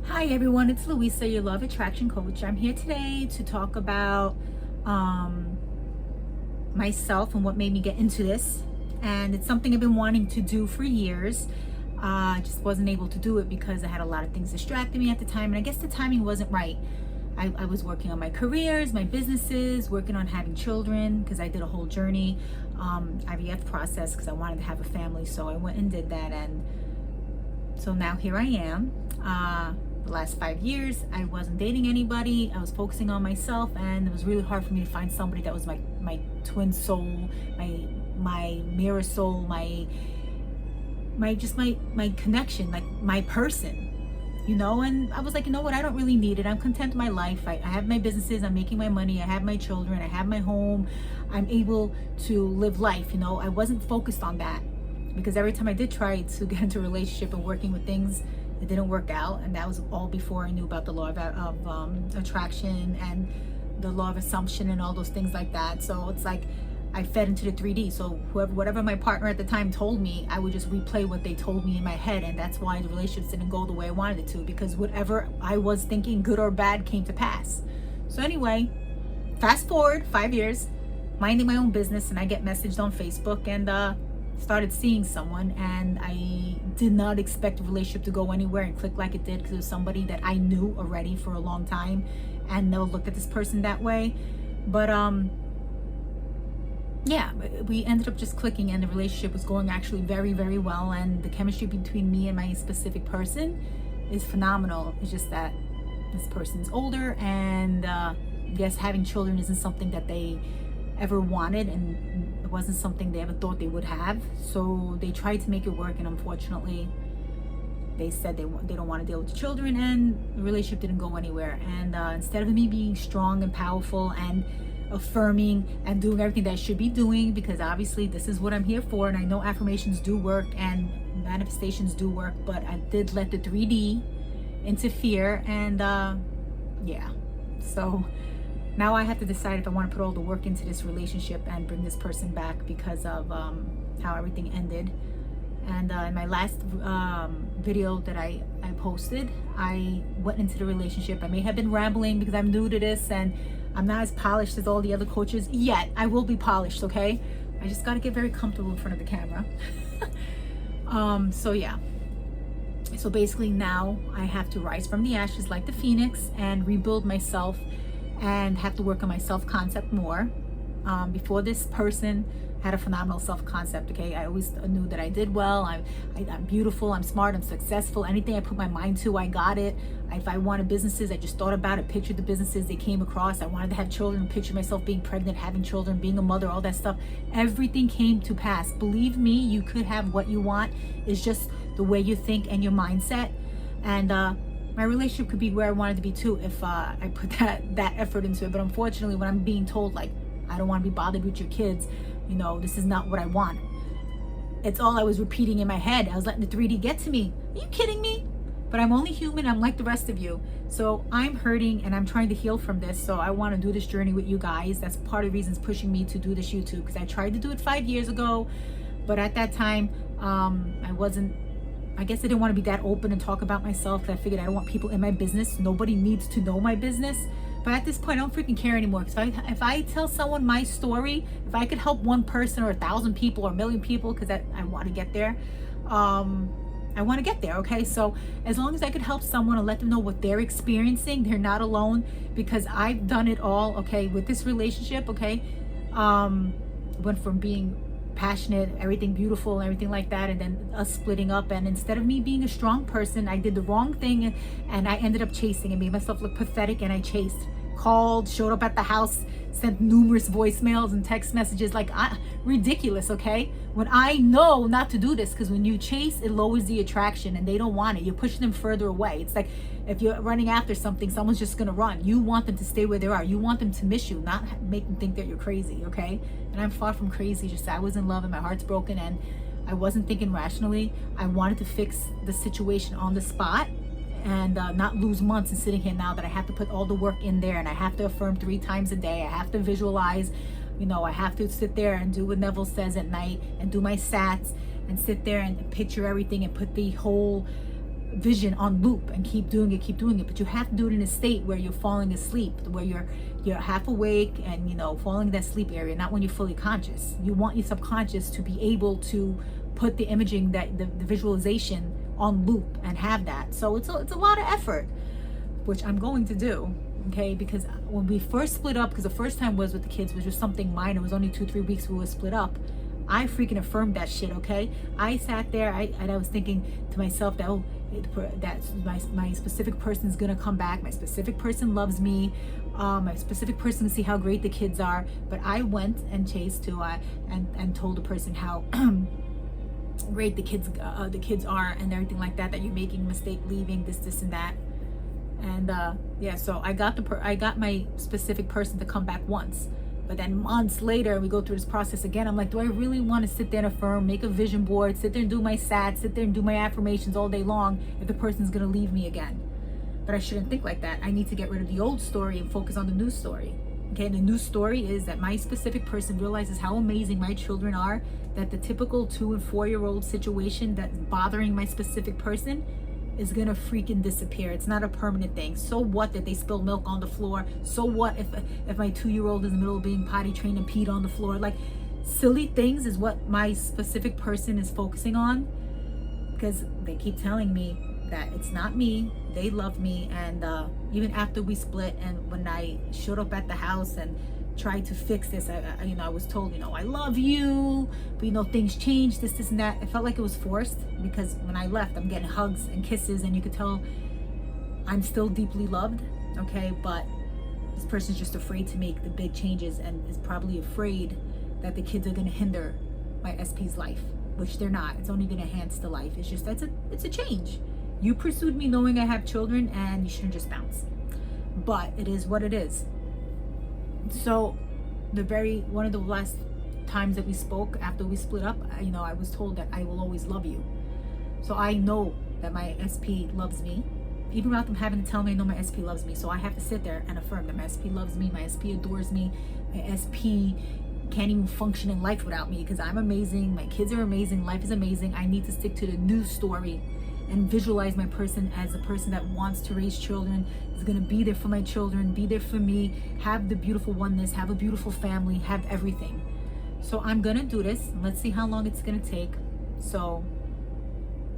Hi everyone, it's Louisa, your love attraction coach. I'm here today to talk about myself and what made me get into this. And it's something I've been wanting to do for years. I just wasn't able to do it because I had a lot of things distracting me at the time. And I guess the timing wasn't right. I was working on my careers, my businesses, working on having children because I did a whole journey, IVF process because I wanted to have a family. So I went and did that. And so now here I am. The last 5 years, I wasn't dating anybody. I was focusing on myself, and it was really hard for me to find somebody that was my twin soul, my mirror soul, my connection, like my person, And I was like, you know what? I don't really need it. I'm content with my life. I have my businesses. I'm making my money. I have my children. I have my home. I'm able to live life. I wasn't focused on that because every time I did try to get into a relationship and working with things, it didn't work out. And that was all before I knew about the law of attraction and the law of assumption and all those things like that. So it's like I fed into the 3D. So whatever my partner at the time told me, I would just replay what they told me in my head. And that's why the relationships didn't go the way I wanted it to, because whatever I was thinking, good or bad, came to pass. So anyway, fast forward 5 years, minding my own business, and I get messaged on Facebook and started seeing someone, and I did not expect the relationship to go anywhere and click like it did, because it was somebody that I knew already for a long time and never looked at this person that way. But yeah, we ended up just clicking, and the relationship was going actually very, very well, and the chemistry between me and my specific person is phenomenal. It's just that this person's older, and I guess having children isn't something that they ever wanted, and it wasn't something they ever thought they would have. So they tried to make it work, and unfortunately they said they don't want to deal with the children, and the relationship didn't go anywhere. And instead of me being strong and powerful and affirming and doing everything that I should be doing, because obviously this is what I'm here for, and I know affirmations do work and manifestations do work, but I did let the 3D interfere. And yeah, so now I have to decide if I want to put all the work into this relationship and bring this person back because of how everything ended. And in my last video that I posted, I went into the relationship. I may have been rambling because I'm new to this and I'm not as polished as all the other coaches yet. I will be polished, okay? I just got to get very comfortable in front of the camera. So yeah. So basically now I have to rise from the ashes like the phoenix and rebuild myself, and have to work on my self-concept more. Before this person had a phenomenal self-concept, okay? I always knew that I did well. I'm beautiful, I'm smart, I'm successful. Anything I put my mind to, I got it. If I wanted businesses, I just thought about it, pictured the businesses, they came across. I wanted to have children, pictured myself being pregnant, having children, being a mother, all that stuff. Everything came to pass. Believe me, you could have what you want. It's just the way you think and your mindset. And my relationship could be where I wanted to be too if I put that effort into it. But unfortunately, when I'm being told, like, I don't want to be bothered with your kids, this is not what I want, it's all I was repeating in my head. I was letting the 3D get to me. Are you kidding me? But I'm only human. I'm like the rest of you. So I'm hurting and I'm trying to heal from this. So I want to do this journey with you guys. That's part of the reasons pushing me to do this YouTube, because I tried to do it 5 years ago, but at that time I guess I didn't want to be that open and talk about myself. I figured I don't want people in my business. Nobody needs to know my business. But at this point, I don't freaking care anymore. Because if I tell someone my story, if I could help one person or 1,000 people or 1,000,000 people, because I want to get there, I want to get there, okay? So as long as I could help someone and let them know what they're experiencing, they're not alone, because I've done it all, okay, with this relationship, okay? Went from being passionate, everything beautiful and everything like that, and then us splitting up, and instead of me being a strong person, I did the wrong thing, and I ended up chasing and made myself look pathetic. And I chased, called, showed up at the house, sent numerous voicemails and text messages, like ridiculous, okay? When I know not to do this, because when you chase, it lowers the attraction and they don't want it. You're pushing them further away. It's like if you're running after something, someone's just gonna run. You want them to stay where they are. You want them to miss you, not make them think that you're crazy, okay? And I'm far from crazy, just I was in love and my heart's broken and I wasn't thinking rationally. I wanted to fix the situation on the spot and not lose months in sitting here now that I have to put all the work in there, and I have to affirm 3 times a day. I have to visualize, I have to sit there and do what Neville says at night and do my sats and sit there and picture everything and put the whole vision on loop and keep doing it. But you have to do it in a state where you're falling asleep, where you're half awake and, you know, falling in that sleep area, not when you're fully conscious. You want your subconscious to be able to put the imaging, that the visualization on loop and have that. So it's a lot of effort, which I'm going to do. Okay, because when we first split up, because the first time was with the kids was just something minor, it was only 2-3 weeks we were split up, I freaking affirmed that shit. Okay, I sat there and I was thinking to myself that, oh, that's my specific person is gonna come back, my specific person loves me, my specific person can see how great the kids are. But I went and chased to and told the person how great the kids are and everything like that you're making a mistake leaving this and that. And yeah, so I got my specific person to come back once, but then months later we go through this process again. I'm like, do I really want to sit there and affirm, make a vision board, sit there and do my sats, sit there and do my affirmations all day long if the person's gonna leave me again? But I shouldn't think like that. I need to get rid of the old story and focus on the new story. Okay, and the new story is that my specific person realizes how amazing my children are, that the typical 2 and 4-year-old situation that's bothering my specific person is gonna freaking disappear. It's not a permanent thing. So what that they spill milk on the floor? So what if my 2-year-old is in the middle of being potty trained and peed on the floor? Like, silly things is what my specific person is focusing on, because they keep telling me that it's not me, they love me. And even after we split and when I showed up at the house and tried to fix this, I was told, I love you, but things change, this and that. It felt like it was forced, because when I left, I'm getting hugs and kisses and you could tell I'm still deeply loved. Okay, but this person's just afraid to make the big changes and is probably afraid that the kids are going to hinder my SP's life, which they're not. It's only going to enhance the life. It's just it's a change. You pursued me knowing I have children, and you shouldn't just bounce. But it is what it is. So one of the last times that we spoke after we split up, I was told that I will always love you. So I know that my SP loves me, even without them having to tell me. I know my SP loves me. So I have to sit there and affirm that my SP loves me, my SP adores me, my SP can't even function in life without me, because I'm amazing, my kids are amazing, life is amazing. I need to stick to the new story and visualize my person as a person that wants to raise children, is going to be there for my children, be there for me, have the beautiful oneness, have a beautiful family, have everything. So I'm going to do this, and let's see how long it's going to take. So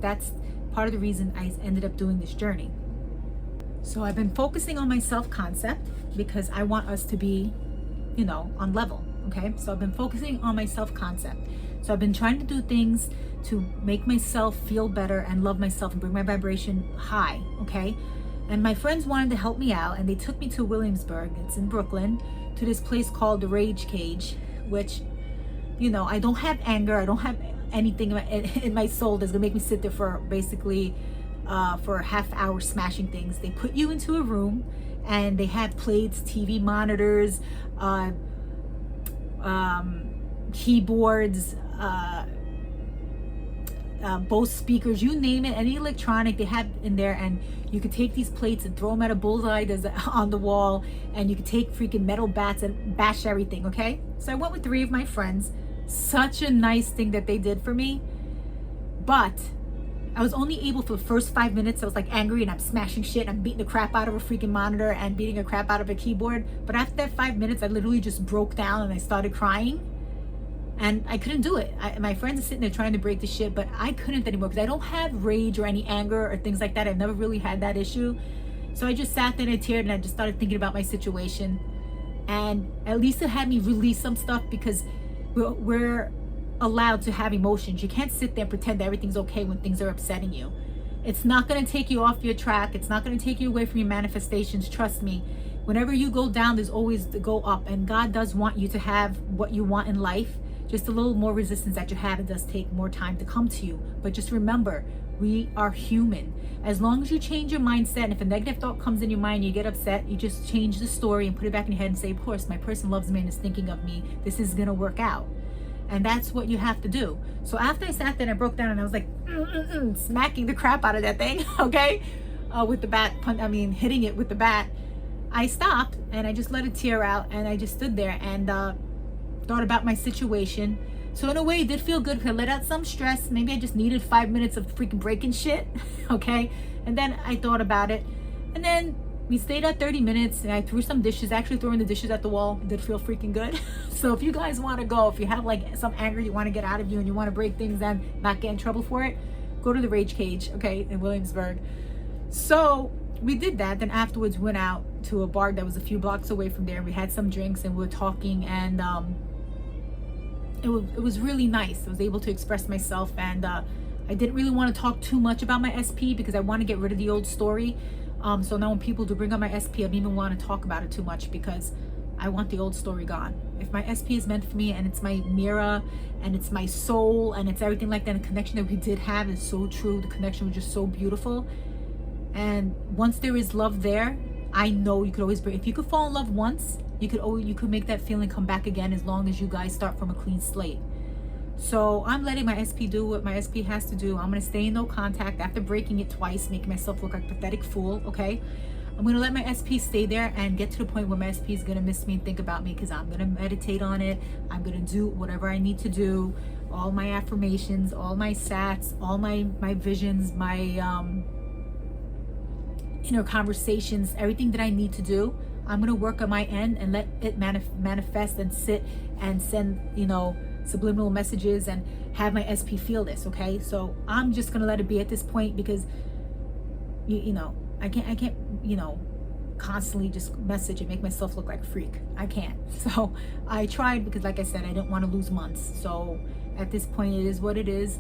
that's part of the reason I ended up doing this journey. So I've been focusing on my self-concept because I want us to be, on level. Okay, so I've been focusing on my self-concept. So I've been trying to do things to make myself feel better and love myself and bring my vibration high. Okay, and my friends wanted to help me out, and they took me to Williamsburg, it's in Brooklyn, to this place called the Rage Cage, which, I don't have anger, I don't have anything in my soul that's gonna make me sit there for basically for a half hour smashing things. They put you into a room and they have plates, TV monitors, keyboards, Bose speakers, you name it, any electronic they have in there, and you could take these plates and throw them at a bullseye that's on the wall, and you could take freaking metal bats and bash everything. Okay, so I went with 3 of my friends. Such a nice thing that they did for me, but I was only able for the first 5 minutes. I was like angry and I'm smashing shit and I'm beating the crap out of a freaking monitor and beating the crap out of a keyboard. But after that 5 minutes, I literally just broke down and I started crying. And I couldn't do it. My friends are sitting there trying to break the shit, but I couldn't anymore because I don't have rage or any anger or things like that. I've never really had that issue. So I just sat there and I teared and I just started thinking about my situation. And at least it had me release some stuff, because we're allowed to have emotions. You can't sit there and pretend that everything's okay when things are upsetting you. It's not going to take you off your track. It's not going to take you away from your manifestations. Trust me. Whenever you go down, there's always the go up. And God does want you to have what you want in life. Just a little more resistance that you have, it does take more time to come to you. But just remember, we are human. As long as you change your mindset, and if a negative thought comes in your mind, you get upset, you just change the story and put it back in your head and say, of course, my person loves me and is thinking of me. This is going to work out. And that's what you have to do. So after I sat there and I broke down and I was like, smacking the crap out of that thing, okay? With the bat, hitting it with the bat. I stopped and I just let a tear out, and I just stood there and thought about my situation. So in a way it did feel good because I let out some stress. Maybe I just needed 5 minutes of freaking breaking shit, okay? And then I thought about it, and then we stayed at 30 minutes, and I threw some dishes. Actually, throwing the dishes at the wall did feel freaking good. So if you guys want to go, if you have like some anger you want to get out of you and you want to break things and not get in trouble for it, go to the Rage Cage, okay, in Williamsburg. So we did that. Then afterwards, we went out to a bar that was a few blocks away from there. We had some drinks and we were talking, and it was really nice. I was able to express myself, and I didn't really want to talk too much about my SP because I want to get rid of the old story. So now when people do bring up my SP, I don't even want to talk about it too much because I want the old story gone. If my SP is meant for me and it's my mirror and it's my soul and it's everything like that, the connection that we did have is so true. The connection was just so beautiful. And once there is love there, I know you could always bring, if you could fall in love once, you could make that feeling come back again as long as you guys start from a clean slate. So I'm letting my SP do what my SP has to do. I'm going to stay in no contact after breaking it twice, making myself look like a pathetic fool, okay? I'm going to let my SP stay there and get to the point where my SP is going to miss me and think about me, because I'm going to meditate on it. I'm going to do whatever I need to do, all my affirmations, all my sats, all my visions, my inner conversations, everything that I need to do. I'm going to work on my end and let it manifest and sit and send, subliminal messages and have my SP feel this, okay? So I'm just gonna let it be at this point, because I can't constantly just message and make myself look like a freak. I can't. So I tried, because like I said, I didn't want to lose months. So at this point, it is what it is.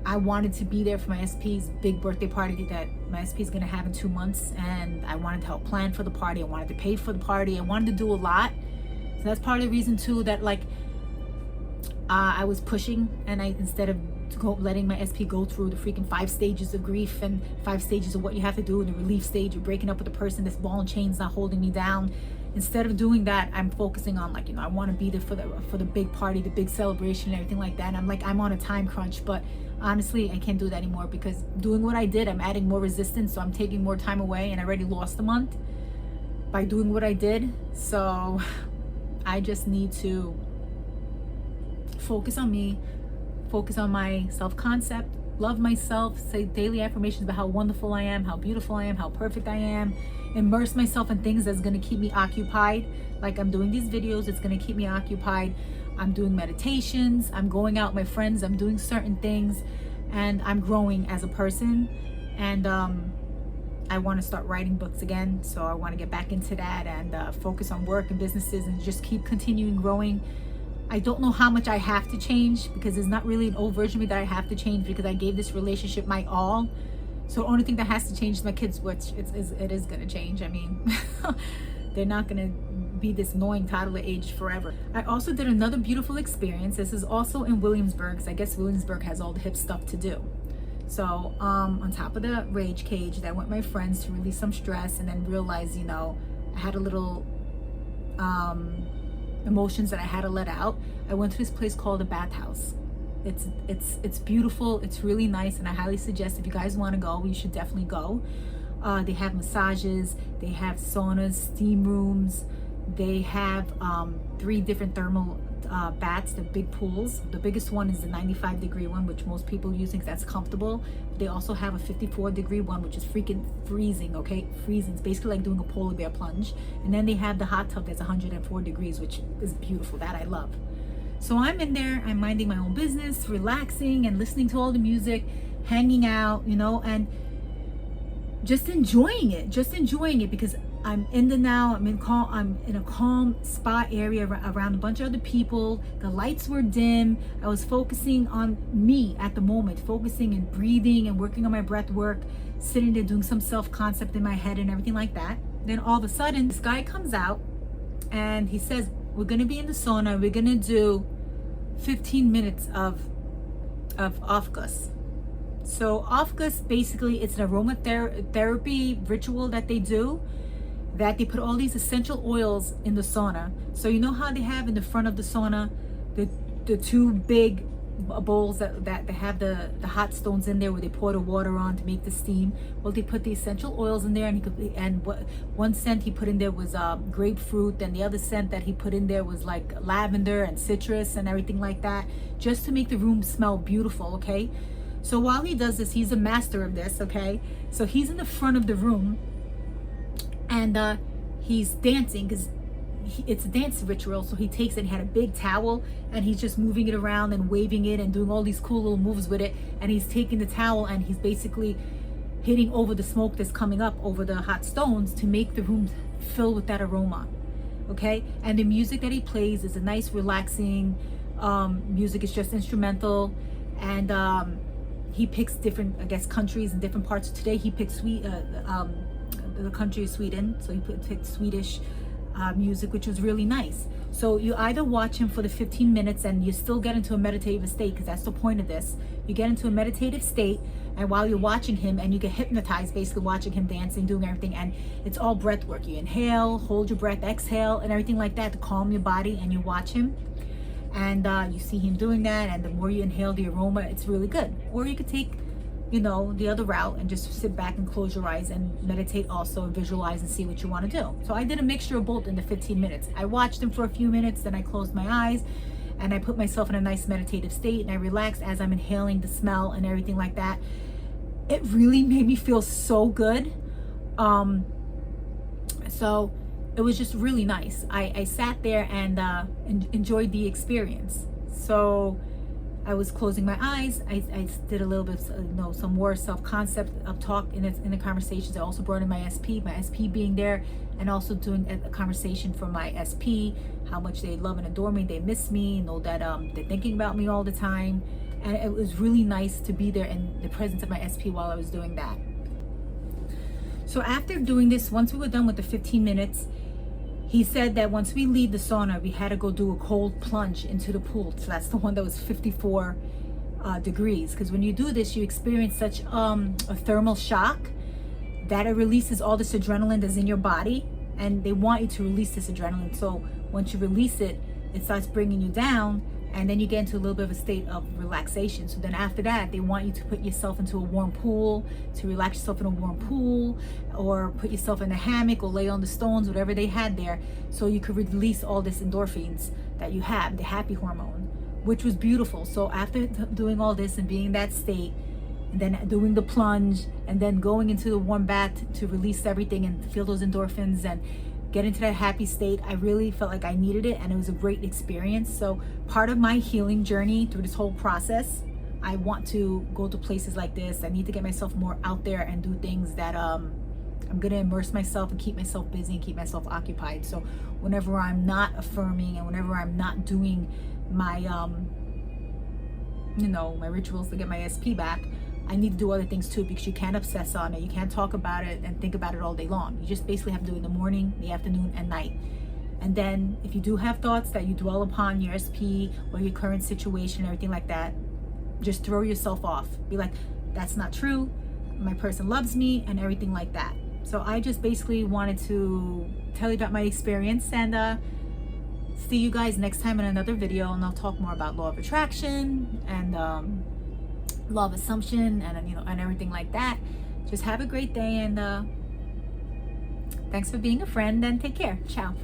I wanted to be there for my SP's big birthday party that my SP is gonna have in 2 months, and I wanted to help plan for the party. I wanted to pay for the party. I wanted to do a lot. So that's part of the reason too that I was pushing, and instead of letting my SP go through the freaking 5 stages of grief and 5 stages of what you have to do in the relief stage of breaking up with the person that's ball and chains not holding me down. Instead of doing that, I'm focusing on I want to be there for the big party, the big celebration, and everything like that. And I'm on a time crunch, but honestly, I can't do that anymore, because doing what I did, I'm adding more resistance, so I'm taking more time away, and I already lost a month by doing what I did. So I just need to focus on me, focus on my self-concept, love myself, say daily affirmations about how wonderful I am, how beautiful I am, how perfect I am, immerse myself in things that's going to keep me occupied. Like I'm doing these videos, it's going to keep me occupied. I'm doing meditations, I'm going out with my friends, I'm doing certain things, and I'm growing as a person. And I want to start writing books again, so I want to get back into that and focus on work and businesses and just keep continuing growing. I don't know how much I have to change, because there's not really an old version of me that I have to change, because I gave this relationship my all. So the only thing that has to change is my kids, which it is going to change. I mean, they're not going to be this annoying toddler age forever. I also did another beautiful experience. This is also in Williamsburg, because I guess Williamsburg has all the hip stuff to do. So on top of the Rage Cage, I went with my friends to release some stress, and then realize, I had a little emotions that I had to let out. I went to this place called a bathhouse. It's beautiful, it's really nice, and I highly suggest, if you guys want to go, you should definitely go. They have massages, they have saunas, steam rooms, they have 3 different thermal baths, the big pools. The biggest one is the 95-degree one, which most people use because that's comfortable. They also have a 54-degree one, which is freaking freezing, okay? Freezing. It's basically like doing a polar bear plunge. And then they have the hot tub that's 104 degrees, which is beautiful. That I love. So I'm in there, I'm minding my own business, relaxing and listening to all the music, hanging out, and just enjoying it, because I'm in the now. I'm in a calm spa area around a bunch of other people. The lights were dim. I was focusing on me at the moment, focusing and breathing and working on my breath work, sitting there doing some self-concept in my head and everything like that. Then all of a sudden, this guy comes out and he says, we're going to be in the sauna. We're going to do 15 minutes of Afghans. So Afghans, basically, it's an aromatherapy ritual that they do, that they put all these essential oils in the sauna. So you know how they have in the front of the sauna the 2 big bowls that they have the hot stones in there where they pour the water on to make the steam. Well, they put the essential oils in there, and one scent he put in there was grapefruit, and the other scent that he put in there was like lavender and citrus and everything like that, just to make the room smell beautiful, okay? So while he does this, he's a master of this, okay? So he's in the front of the room, and he's dancing, because it's a dance ritual. So he takes it, he had a big towel, and he's just moving it around and waving it and doing all these cool little moves with it. And he's taking the towel and he's basically hitting over the smoke that's coming up over the hot stones to make the room fill with that aroma, okay? And the music that he plays is a nice relaxing music. It's just instrumental, and he picks different, I guess, countries and different parts. Today he picked the country of Sweden, so he picked Swedish music, which was really nice. So you either watch him for the 15 minutes and you still get into a meditative state, because that's the point of this. You get into a meditative state, and while you're watching him, and you get hypnotized basically watching him dancing, doing everything, and it's all breath work. You inhale, hold your breath, exhale, and everything like that to calm your body, and you watch him, and you see him doing that. And the more you inhale the aroma, it's really good. Or you could take, you know, the other route and just sit back and close your eyes and meditate also, and visualize and see what you want to do. So I did a mixture of both in the 15 minutes. I watched him for a few minutes, then I closed my eyes and I put myself in a nice meditative state, and I relaxed as I'm inhaling the smell and everything like that. It really made me feel so good. So it was just really nice. I sat there and enjoyed the experience. So I was closing my eyes. I did a little bit, some more self-concept of talk in the conversations. I also brought in my SP being there, and also doing a conversation for my SP, how much they love and adore me, they miss me, know that they're thinking about me all the time. And it was really nice to be there in the presence of my SP while I was doing that. So after doing this, once we were done with the 15 minutes, he said that once we leave the sauna, we had to go do a cold plunge into the pool. So that's the one that was 54 degrees. Because when you do this, you experience such a thermal shock that it releases all this adrenaline that's in your body. And they want you to release this adrenaline. So once you release it, it starts bringing you down. And then you get into a little bit of a state of relaxation. So then after that, they want you to put yourself into a warm pool, to relax yourself in a warm pool, or put yourself in a hammock, or lay on the stones, whatever they had there, so you could release all this endorphins that you have, the happy hormone, which was beautiful. So after doing all this and being in that state, and then doing the plunge, and then going into the warm bath to release everything and feel those endorphins and get into that happy state, I really felt like I needed it, and it was a great experience. So part of my healing journey through this whole process, I want to go to places like this. I need to get myself more out there and do things that I'm gonna immerse myself and keep myself busy and keep myself occupied. So whenever I'm not affirming, and whenever I'm not doing my my rituals to get my SP back, I need to do other things too, because you can't obsess on it. You can't talk about it and think about it all day long. You just basically have to do it in the morning, the afternoon, and night. And then if you do have thoughts that you dwell upon your SP or your current situation, everything like that, just throw yourself off. Be like, that's not true. My person loves me, and everything like that. So I just basically wanted to tell you about my experience, and see you guys next time in another video, and I'll talk more about law of attraction and law of assumption, and and everything like that. Just have a great day, and thanks for being a friend, and take care. Ciao.